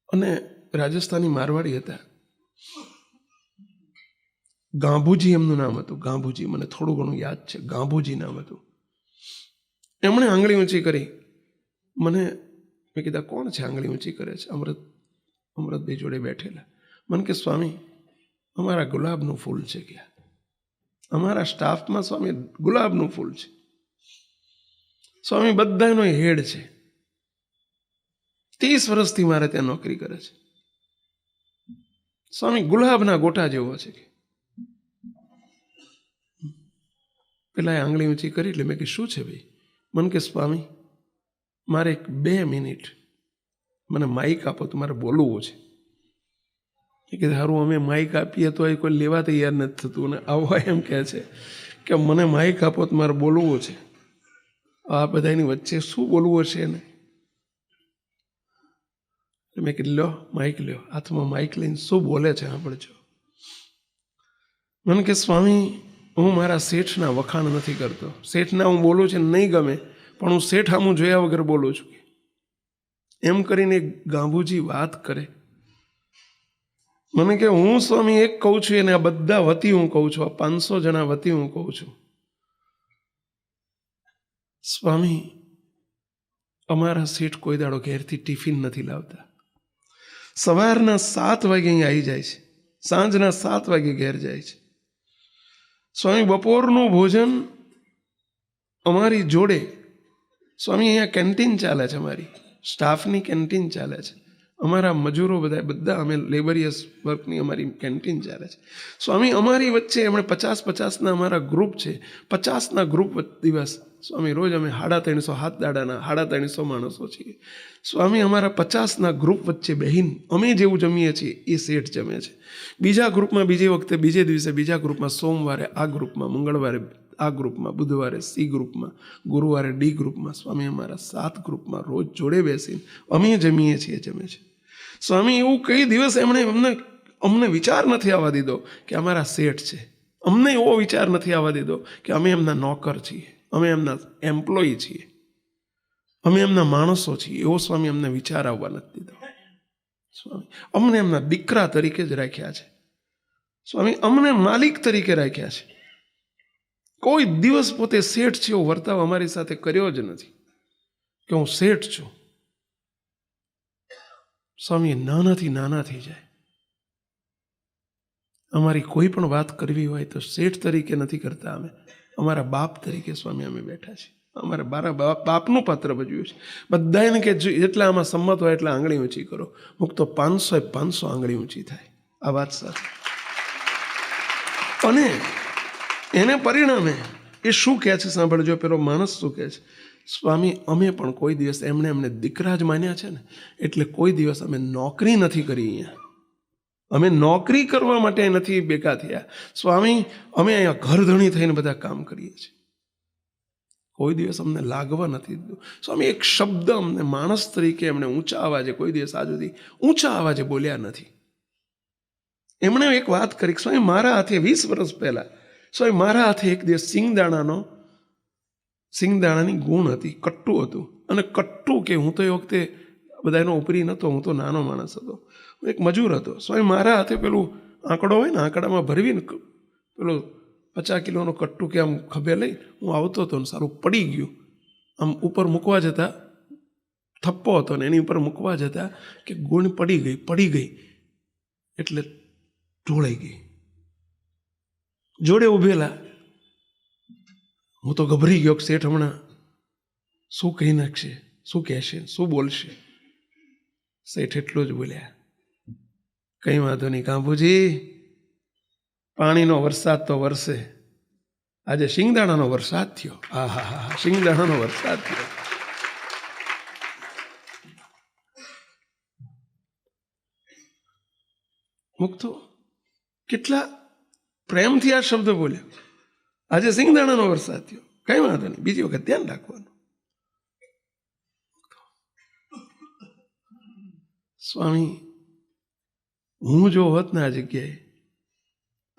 અને રાજસ્થાની મારવાડી હતા, ગાંભુજી એમનું નામ હતું. ગાંભુજી, મને થોડું ઘણું યાદ છે, ગાંભુજી નામ હતું. એમણે આંગળી ઊંચી કરી મને. મેં કીધા કોણ છે આંગળી ઊંચી કરે છે? અમૃતભાઈ જોડે બેઠેલા. મને કે સ્વામી, અમારા ગુલાબનું ફૂલ છે. ક્યાં? અમારા સ્ટાફમાં સ્વામી ગુલાબનું ફૂલ છે. સ્વામી બધાનો હેડ છે, 30 વર્ષથી મારે ત્યાં નોકરી કરે છે. સ્વામી ગુલાબના ગોટા જેવો છે. પેલા આંગળી ઊંચી કરી એટલે મેં કે શું છે ભાઈ? મને કે સ્વામી, મારે 2 મિનિટ મને માઇક આપો તો મારે બોલવું છે. એ કે સારું, અમે માઇક આપીએ તો એ કોઈ લેવા તૈયાર નથી થતું, અને આવો એમ કહે છે કે મને માઇક આપો તો મારે બોલવું છે. આ બધાની વચ્ચે શું બોલવું હશે એને? મેં કીધું લ્યો માઇક લ્યો, હાથમાં માઇક લઈને શું બોલે છે સાંભળજો. મને કે સ્વામી હું મારા શેઠના વખાણ નથી કરતો, શેઠના હું બોલું છું નહીં ગમે પણ હું શેઠ આમું જોયા વગર બોલું છું. એમ કરીને ગાંભુજી વાત કરે. મને કે હું સ્વામી એક કહું છું એને આ બધા વતી હું કહું છું, આ 500 જણા વતી હું કહું છું, સ્વામી અમારા શેઠ કોઈ દાડો ઘેરથી ટિફિન નથી લાવતા. સવારના 7 વાગે અહીં આવી જાય છે, સાંજના 7 વાગે ઘેર જાય છે. સ્વામી બપોરનું ભોજન અમારી જોડે, સ્વામી અહીંયા કેન્ટીન ચાલે છે, અમારી સ્ટાફની કેન્ટીન ચાલે છે, અમારા મજૂરો બધા અમે લેબરિયસ વર્કની અમારી કેન્ટીન ચાલે છે. સ્વામી અમારી વચ્ચે એમણે 50-50ના અમારા ગ્રુપ છે, 50ના ગ્રુપ દિવસ સ્વામી રોજ અમે 350 હાથ દાડાના 350 માણસો છીએ. સ્વામી અમારા 50ના ગ્રુપ વચ્ચે બહેન અમે જેવું જમીએ છીએ એ શેઠ જમે છે. બીજા ગ્રુપમાં બીજી વખતે બીજે દિવસે બીજા ગ્રુપમાં, સોમવારે આ ગ્રુપમાં, મંગળવારે આ ગ્રુપમાં, બુધવારે સી ગ્રુપમાં, ગુરુવારે ડી ગ્રુપમાં, સ્વામી અમારા 7 ગ્રુપમાં રોજ જોડે બેસીને અમે જમીએ છીએ, જમે છે. સ્વામી એવું કઈ દિવસ એમણે અમને વિચાર નથી આવવા દીધો કે અમારા શેઠ છે. અમને એવો વિચાર નથી આવવા દીધો કે અમે એમના નોકર છીએ, અમે એમના એમ્પ્લોયી છીએ, અમે એમના માણસો છીએ. એવો સ્વામી અમને વિચાર આવવા નથી દીધો. સ્વામી અમને એમના દીકરા તરીકે જ રાખ્યા છે. સ્વામી અમને માલિક તરીકે રાખ્યા છે. કોઈ દિવસ પોતે શેઠ છે એવો વર્તાવ અમારી સાથે કર્યો જ નથી કે હું શેઠ છું. સ્વામી નાનાથી નાના થઈ જાય. અમારી કોઈ પણ વાત કરવી હોય તો શેઠ તરીકે નથી કરતા, અમે અમારા બાપ તરીકે સ્વામી અમે બેઠા છીએ. અમારા બાપનું પાત્ર ભજવ્યું છે. બધાને કે જેટલા આમાં સંમત હોય એટલા આંગળી ઊંચી કરો. મુક્તો 500 આંગળી ઊંચી થાય આ વાત સાથે. અને એને પરિણામે એ શું કહે છે સાંભળજો, પેલો માણસ શું કહે છે, સ્વામી અમે પણ કોઈ દિવસ એમને દીકરા જ માન્યા છે ને, એટલે કોઈ દિવસ અમે નોકરી નથી કરી. અહીંયા અમે નોકરી કરવા માટે નથી ભેગા થયા. સ્વામી અમે અહીંયા ઘરધણી થઈને બધા કામ કરીએ છીએ. કોઈ દિવસ અમને લાગવા નથી દીધું. સ્વામી એક શબ્દ અમને માણસ તરીકે એમણે ઊંચા અવાજે કોઈ દિવસ આજ સુધી ઊંચા અવાજે બોલ્યા નથી. એમણે એક વાત કરી, સ્વામી મારા હાથે 20 વર્ષ પહેલા સ્વામી મારા હાથે એક દિવસ સિંગદાણાની ગુણ હતી, કટ્ટું હતું. અને કટ્ટું કે હું તો એ વખતે બધાનો ઉપરી નહોતો, હું તો નાનો માણસ હતો, એક મજૂર હતો. સ્વામી મારા હાથે પેલું આંકડો હોય ને, આંકડામાં ભરવીને પેલું 50 કિલોનો કટ્ટું કે આમ ખભે લઈ હું આવતો હતો ને સારું પડી ગયું. આમ ઉપર મૂકવા જતા થપ્પો હતો ને એની ઉપર મૂકવા જતા કે ગુણ પડી ગઈ એટલે ઢોળાઈ ગઈ. જોડે ઊભેલા હું તો ગભરી ગયો કે શેઠ હમણાં શું કહી નાખશે, શું કહેશે, શું બોલશે. શેઠ એટલું જ બોલ્યા, કંઈ વાંધો નહીં કાંભુજી, પાણીનો વરસાદ તો વરસે. આજે શિંગદાણાનો વરસાદ થયો. હા, શિંગદાણાનો વરસાદ થયો. મુક્તો કેટલા પ્રેમથી આ શબ્દ બોલ્યા. આજે શિંગદાણાનો વરસાદ થયો, કઈ વાંધો નહીં, બીજી વખત ધ્યાન રાખવાનું. સ્વામી હું જો હોત ને આ જગ્યાએ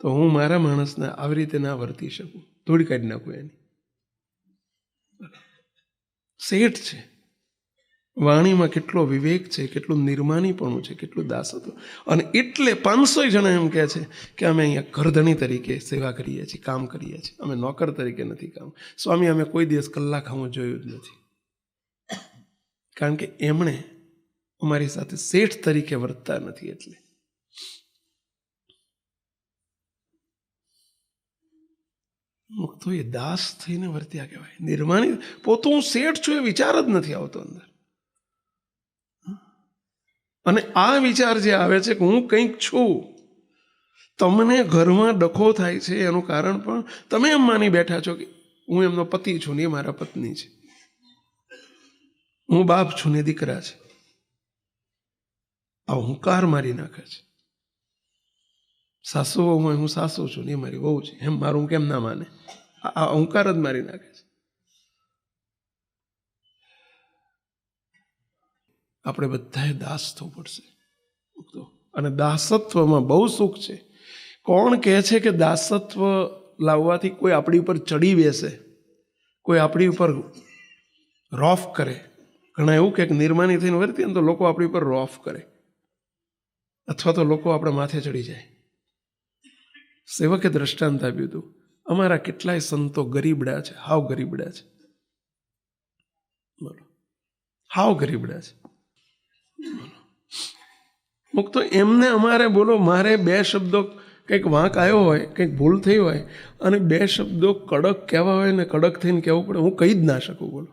તો હું મારા માણસને આવી રીતે ના વર્તી શકું, થોડી કાઢી નાખું એની. શેઠ છે, વાણીમાં કેટલો વિવેક છે, કેટલું નિર્માનીપણું છે, કેટલું દાસત્વ. અને એટલે 500 જણા એમ કહે છે કે અમે અહીંયા ઘરધણી તરીકે સેવા કરીએ છીએ, કામ કરીએ છીએ, અમે નોકર તરીકે નથી કામ. સ્વામી અમે કોઈ દિવસ કલાક હું જોયું જ નથી, કારણ કે એમણે અમારી સાથે શેઠ તરીકે વર્તતા નથી. એટલે મુક્તો એ દાસ થઈને વર્ત્યા કહેવાય. નિર્માણી પોતું હું શેઠ છું એ વિચાર જ નથી આવતો અંદર. અને આ વિચાર જે આવે છે કે હું કંઈક છું, તમને ઘરમાં ડખો થાય છે એનું કારણ પણ તમે એમ માની બેઠા છો કે હું એમનો પતિ છું ને એ મારા પત્ની છે, હું બાપ છું ને દીકરા છે. આ હુંકાર મારી નાખે છે. સાસુ હોય હું સાસુ છું ને એ મારી વહુ છે એમ મારું કેમ ના માને, આ હુંકાર જ મારી નાખે છે. આપણે બધાએ દાસ થવું પડશે. અને દાસત્વમાં બહુ સુખ છે. કોણ કહે છે કે દાસત્વ લાવવાથી કોઈ આપણી ઉપર ચડી બેસે, કોઈ આપણી ઉપર રોફ કરે? ઘણા એવું કે નિર્માની થઈને વર્તીએ ને તો લોકો આપણી ઉપર રોફ કરે, અથવા તો લોકો આપણા માથે ચડી જાય. સેવકે દ્રષ્ટાંત આપ્યું હતું, અમારા કેટલાય સંતો ગરીબડા છે, હાવ ગરીબડા છે. બોલો, હાવ ગરીબડા છે. મુક્તો એમને અમારે બોલો, મારે બે શબ્દો કંઈક વાંક આવ્યો હોય, કંઈક ભૂલ થઈ હોય, અને બે શબ્દો કડક કહેવા હોય ને કડક થઈને કહેવું પડે, હું કહી જ ના શકું. બોલો,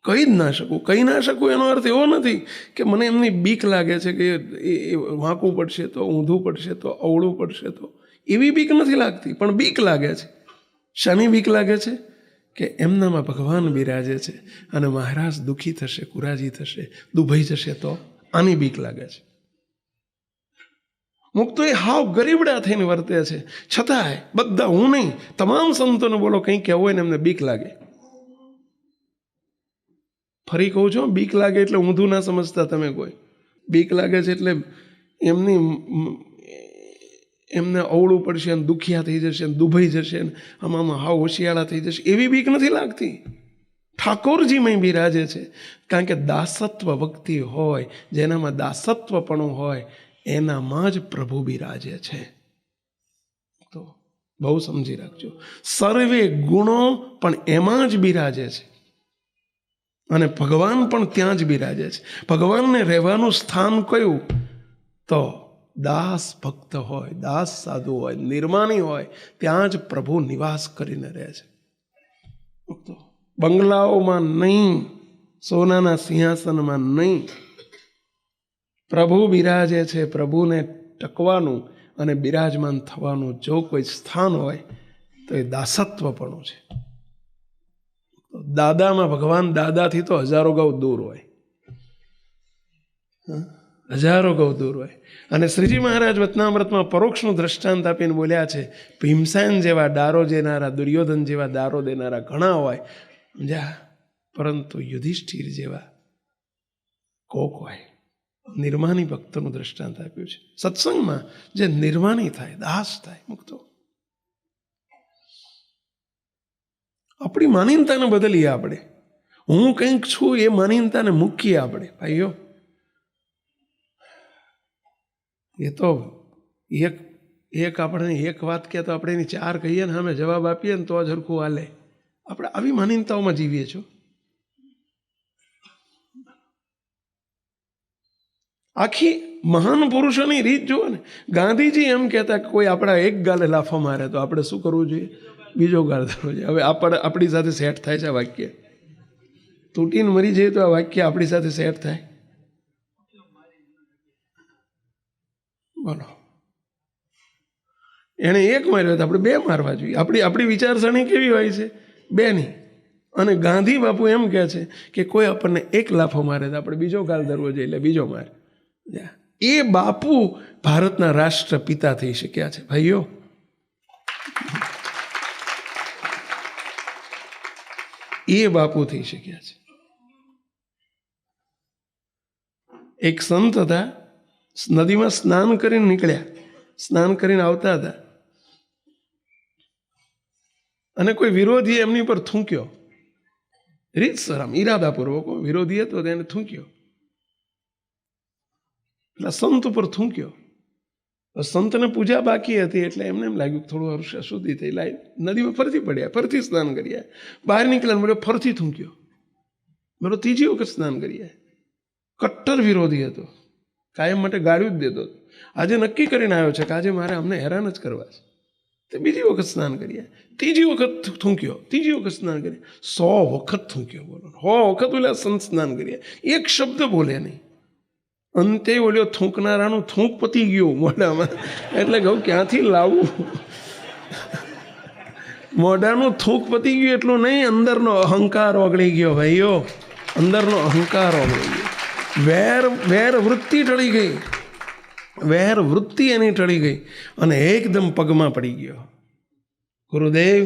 કહી જ ના શકું. કહી ના શકું એનો અર્થ એવો નથી કે મને એમની બીક લાગે છે કે એ વાંકવું પડશે તો, ઊંધું પડશે તો, અવળું પડશે તો. એવી બીક નથી લાગતી, પણ બીક લાગે છે. શાની બીક લાગે છે? કે એમનામાં ભગવાન બિરાજે છે અને મહારાજ દુઃખી થશે, કુરાજી થશે, દુભાઈ જશે તો આની બીક લાગે છે. મુક્તો એ હાવ ગરીબડા થઈને વર્તે છે, છતાંય બધા, હું નહીં, તમામ સંતોને બોલો કંઈ કહેવું હોય ને એમને બીક લાગે. ફરી કહું છું, બીક લાગે એટલે ઊંધું ના સમજતા તમે કોઈ. બીક લાગે છે એટલે એમને અવળું પડશે ને દુખિયા થઈ જશે ને દુભાઈ જશે ને આમાં હાવ હોશિયાળા થઈ જશે, એવી બીક નથી લાગતી. ઠાકોરજીમાં બિરાજે છે. કારણ કે દાસત્વ ભક્તિ હોય, જેનામાં દાસત્વપણું હોય, એનામાં જ પ્રભુ બિરાજે છે. તો બહુ સમજી રાખજો, સર્વે ગુણો પણ એમાં જ બિરાજે છે અને ભગવાન પણ ત્યાં જ બિરાજે છે. ભગવાનને રહેવાનું સ્થાન કયું? તો દાસ ભક્ત હોય, દાસ સાધુ હોય, નિર્માની હોય, ત્યાં જ પ્રભુ નિવાસ કરીને રહે છે. બંગલાઓમાં નહીં, સોનાના સિંહાસનમાં નહીં, પ્રભુ બિરાજે છે. પ્રભુને ટકવાનું અને બિરાજમાન થવાનું જો કોઈ સ્થાન હોય તો એ દાસત્વપણું છે. દાદામાં ભગવાન દાદાથી તો હજારો ગૌ દૂર હોય, હજારો ગૌ દૂર હોય. અને શ્રીજી મહારાજ વચનામૃતમાં પરોક્ષનું દ્રષ્ટાંત આપીને બોલ્યા છે, ભીમસેન જેવા ડારો દેનારા, દુર્યોધન જેવા દારો દેનારા ઘણા હોય, સમજ્યા, પરંતુ યુધિષ્ઠિર જેવા કોક હોય. નિર્માની ભક્તનું દ્રષ્ટાંત આપ્યું છે. સત્સંગમાં જે નિર્માની થાય, દાસ થાય, મુક્તો, આપણી માનીનતાને બદલીએ આપણે. હું કંઈક છું એ માનીનતાને મૂકીએ આપણે. ભાઈઓ, એ તો એક આપણે એક વાત કહે તો આપણે એની ચાર કહીએ ને સામે જવાબ આપીએ ને તો જ હરખું હાલે. આપણે આવી માનીનતાઓમાં જીવીએ છો. આખી મહાન પુરુષોની રીત જુઓ ને. ગાંધીજી એમ કહેતા કે કોઈ આપણા એક ગાલે લાફો મારે તો આપણે શું કરવું જોઈએ? બીજો ગાળ ધરવો જોઈએ. હવે આપણી સાથે સેટ થાય છે આ વાક્ય? તૂટીને મરી જાય તો આ વાક્ય આપણી સાથે સેટ થાય? બોલો, એણે એક માર્યો તો આપણે બે મારવા જોઈએ. આપણી વિચારસરણી કેવી હોય છે? બે ની. અને ગાંધી બાપુ એમ કહે છે કે કોઈ આપણને એક લાફો મારે તો આપણે બીજો ગાળ ધરવો જોઈએ, એટલે બીજો મારે. એ બાપુ ભારતના રાષ્ટ્રપિતા થઈ શક્યા છે ભાઈઓ. એ બાપુ થઈ શક્યા છે. એક સંત હતા, નદીમાં સ્નાન કરીને નીકળ્યા, સ્નાન કરીને આવતા હતા અને કોઈ વિરોધી એમની પર થૂંક્યો. રીતસર આમ ઈરાદાપૂર્વક વિરોધી હતો તેને થૂંક્યો. એટલે સંત ઉપર થૂંક્યો. સંતને પૂજા બાકી હતી એટલે એમને એમ લાગ્યું કે થોડું હર્ષ અશુદ્ધિ થઈ, લાઈ નદીમાં ફરતી પડ્યા, ફરતી સ્નાન કર્યા. બહાર નીકળ્યા, બોલો ફરતી થૂંક્યો, બોલો ત્રીજી વખત સ્નાન કર્યા. કટ્ટર વિરોધી હતો, કાયમ માટે ગાળ્યું જ દેતો. આજે નક્કી કરીને આવ્યો છે કે આજે મારે અમને હેરાન જ કરવા છે. તે બીજી વખત સ્નાન કર્યા, ત્રીજી વખત થૂંક્યો, ત્રીજી વખત સ્નાન કર્યા, 100 વખત થૂંક્યો. બોલો 100 વખત ઓલા સંત સ્નાન કર્યા, એક શબ્દ બોલે નહીં. અંતે ઓલ્યો થૂંકનારાનું થૂંક પતી ગયું મોઢામાં. એટલે કહું ક્યાંથી લાવવું? મોઢાનું થૂંક પતી ગયું એટલું નહીં, અંદરનો અહંકાર ઓગળી ગયો ભાઈઓ, અંદરનો અહંકાર ઓગળી ગયો. વેર વૃત્તિ ટળી ગઈ, વેર વૃત્તિ એની ટળી ગઈ અને એકદમ પગમાં પડી ગયો. ગુરુદેવ,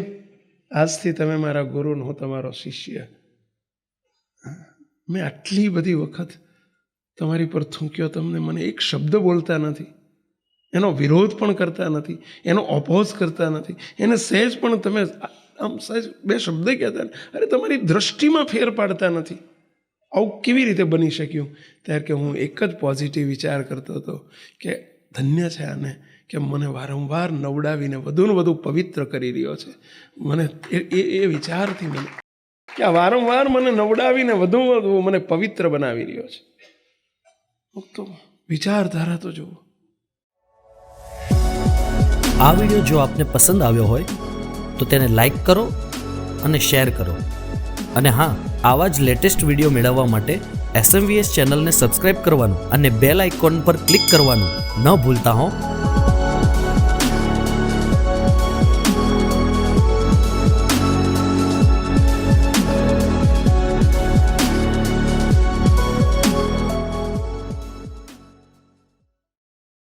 આજથી તમે મારા ગુરુ, હું તમારો શિષ્ય. મેં આટલી બધી વખત તમારી પર થૂંક્યો, તમને મને એક શબ્દ બોલતા નથી, એનો વિરોધ પણ કરતા નથી, એનો ઓપોઝ કરતા નથી, એને સહેજ પણ તમે આમ સહેજ બે શબ્દ કહેતા ને, અરે તમારી દૃષ્ટિમાં ફેર પાડતા નથી. આવું કેવી રીતે બની શક્યું? ત્યારે કે હું એક જ પોઝિટિવ વિચાર કરતો હતો કે ધન્ય છે આને કે મને વારંવાર નવડાવીને વધુને વધુ પવિત્ર કરી રહ્યો છે. મને એ વિચારથી મને કે આ વારંવાર મને નવડાવીને વધુ વધુ મને પવિત્ર બનાવી રહ્યો છે. તો વિચારધારા તો જુઓ. આ વિડીયો જો આપને પસંદ આવ્યો હોય તો તેને લાઈક કરો અને શેર કરો. અને હા, આવા જ લેટેસ્ટ વિડીયો મેળવવા માટે SMVS ચેનલને સબસ્ક્રાઇબ કરવાનું અને બેલ આઇકોન પર ક્લિક કરવાનું ન ભૂલતા હો.